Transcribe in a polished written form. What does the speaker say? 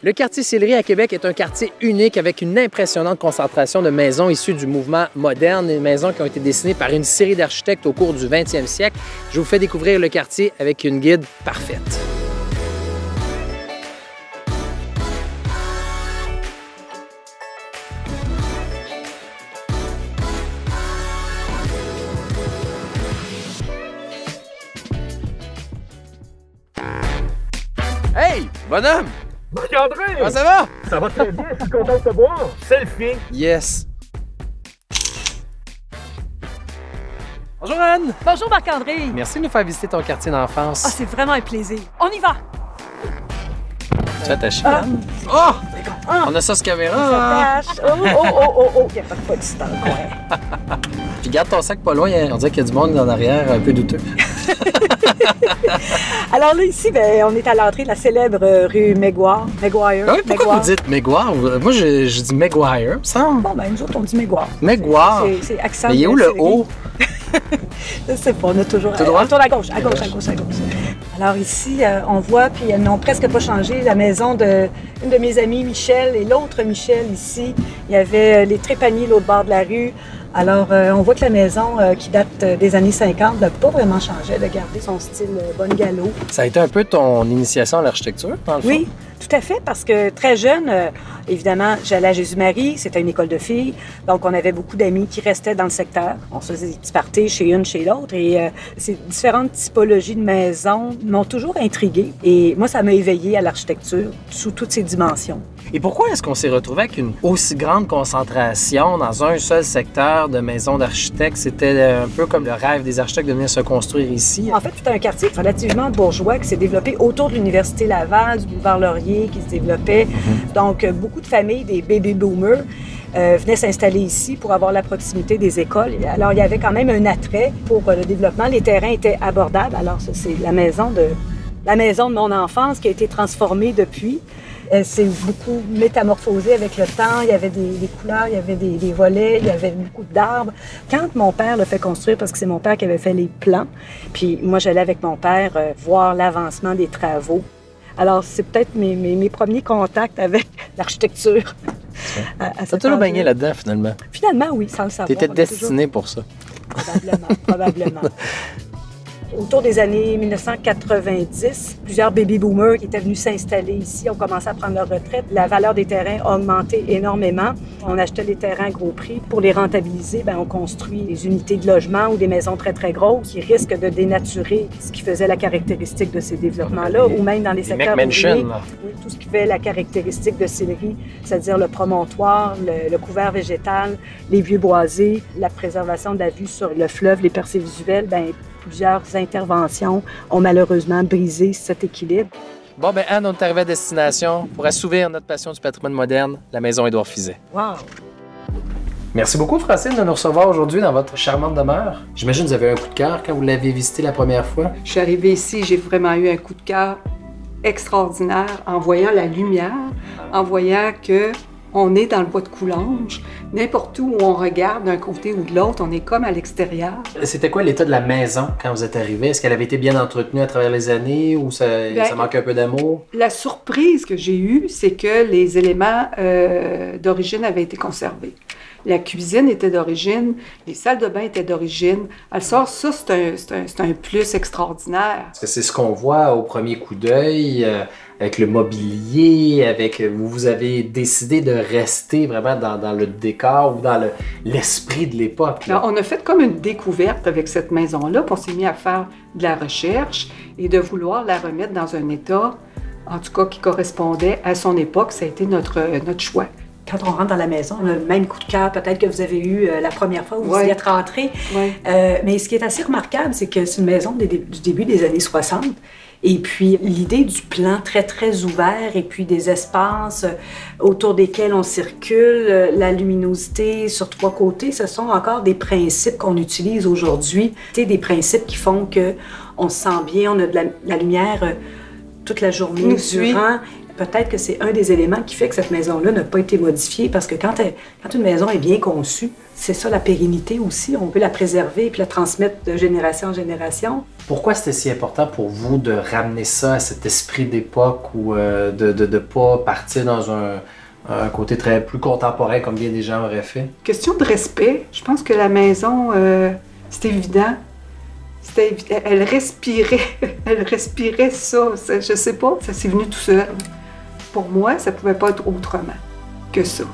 Le quartier Sillery à Québec est un quartier unique avec une impressionnante concentration de maisons issues du mouvement moderne, des maisons qui ont été dessinées par une série d'architectes au cours du 20e siècle. Je vous fais découvrir le quartier avec une guide parfaite. Hey, bonhomme! Marc-André! Comment ça va? Ça va très bien, je suis content de te voir. Selfie! Yes! Bonjour Anne! Bonjour Marc-André! Merci de nous faire visiter ton quartier d'enfance. Ah, c'est vraiment un plaisir. On y va! Tu vas t'acheter. Oh! On a ça sur caméra! Ça tâche. Oh! Il n'y a pas de potis dans le coin. Puis garde ton sac pas loin, on dirait qu'il y a du monde en arrière un peu douteux. Alors là, ici, on est à l'entrée de la célèbre rue Maguire. Ah oui, pourquoi vous dites Maguire? Moi, je dis Maguire, me semble. Bon, nous autres, on dit Maguire. Maguire? C'est accent. Mais il est où le O? Je sais pas, on a toujours... Tout droit? On tourne à gauche. Alors ici, on voit, puis elles n'ont presque pas changé, la maison d'une de mes amies, Michel, et l'autre Michel ici. Il y avait les trépaniers l'autre bord de la rue. Alors, on voit que la maison, qui date des années 50, n'a pas vraiment changé, de garder son style bungalow. Ça a été un peu ton initiation à l'architecture, dans le fond? Oui, tout à fait, parce que très jeune, évidemment, j'allais à Jésus-Marie, c'était une école de filles, donc on avait beaucoup d'amis qui restaient dans le secteur. On se faisait des petits parties chez une, chez l'autre, et ces différentes typologies de maisons m'ont toujours intriguée. Et moi, ça m'a éveillée à l'architecture sous toutes ses dimensions. Et pourquoi est-ce qu'on s'est retrouvé avec une aussi grande concentration dans un seul secteur de maisons d'architectes? C'était un peu comme le rêve des architectes de venir se construire ici. En fait, c'est un quartier relativement bourgeois qui s'est développé autour de l'Université Laval, du boulevard Laurier qui se développait. Donc, beaucoup de familles, des baby boomers, venaient s'installer ici pour avoir la proximité des écoles. Alors, il y avait quand même un attrait pour le développement. Les terrains étaient abordables. Alors, ça, c'est la maison de mon enfance qui a été transformée depuis. Elle s'est beaucoup métamorphosée avec le temps. Il y avait des couleurs, il y avait des volets, il y avait beaucoup d'arbres. Quand mon père l'a fait construire, parce que c'est mon père qui avait fait les plans, puis moi, j'allais avec mon père voir l'avancement des travaux. Alors, c'est peut-être mes premiers contacts avec l'architecture. Ça a toujours baigné là-dedans, finalement. Finalement, oui, sans le savoir. Tu étais destiné pour ça. Probablement. Autour des années 1990, plusieurs baby-boomers qui étaient venus s'installer ici ont commencé à prendre leur retraite. La valeur des terrains a augmenté énormément. On achetait les terrains à gros prix. Pour les rentabiliser, on construit des unités de logement ou des maisons très, très grosses qui risquent de dénaturer ce qui faisait la caractéristique de ces développements-là, ou même dans les secteurs ouvriers. Oui, tout ce qui fait la caractéristique de Sillery, c'est-à-dire le promontoire, le couvert végétal, les vieux boisés, la préservation de la vue sur le fleuve, les percées visuelles, plusieurs interventions ont malheureusement brisé cet équilibre. Bon, Anne, on est arrivé à destination pour assouvir notre passion du patrimoine moderne, la maison Édouard Fizet. Wow! Merci beaucoup, Francine, de nous recevoir aujourd'hui dans votre charmante demeure. J'imagine que vous avez un coup de cœur quand vous l'avez visité la première fois. Je suis arrivée ici, j'ai vraiment eu un coup de cœur extraordinaire en voyant la lumière, en voyant que on est dans le bois de Coulanges. N'importe où on regarde d'un côté ou de l'autre, on est comme à l'extérieur. C'était quoi l'état de la maison quand vous êtes arrivé? Est-ce qu'elle avait été bien entretenue à travers les années ou ça manque un peu d'amour? La surprise que j'ai eue, c'est que les éléments d'origine avaient été conservés. La cuisine était d'origine, les salles de bain étaient d'origine. Alors ça, c'est un plus extraordinaire. Parce que c'est ce qu'on voit au premier coup d'œil, avec le mobilier, vous avez décidé de rester vraiment dans le décor ou dans l'esprit de l'époque. On a fait comme une découverte avec cette maison-là, puis on s'est mis à faire de la recherche et de vouloir la remettre dans un état, en tout cas, qui correspondait à son époque. Ça a été notre choix. Quand on rentre dans la maison, on a le même coup de cœur peut-être que vous avez eu la première fois où vous y êtes rentré. Mais ce qui est assez remarquable, c'est que c'est une maison du début des années 60. Et puis, l'idée du plan très, très ouvert et puis des espaces autour desquels on circule, la luminosité sur trois côtés, ce sont encore des principes qu'on utilise aujourd'hui. C'est des principes qui font qu'on se sent bien, on a de la lumière toute la journée durant. peut-être que c'est un des éléments qui fait que cette maison-là n'a pas été modifiée, parce que quand une maison est bien conçue, c'est ça la pérennité aussi. On peut la préserver et puis la transmettre de génération en génération. Pourquoi c'était si important pour vous de ramener ça à cet esprit d'époque ou de ne pas partir dans un côté très plus contemporain comme bien des gens auraient fait? Question de respect. Je pense que la maison, c'est évident. Elle respirait ça. Je sais pas, ça s'est venu tout seul. Pour moi, ça pouvait pas être autrement que ça.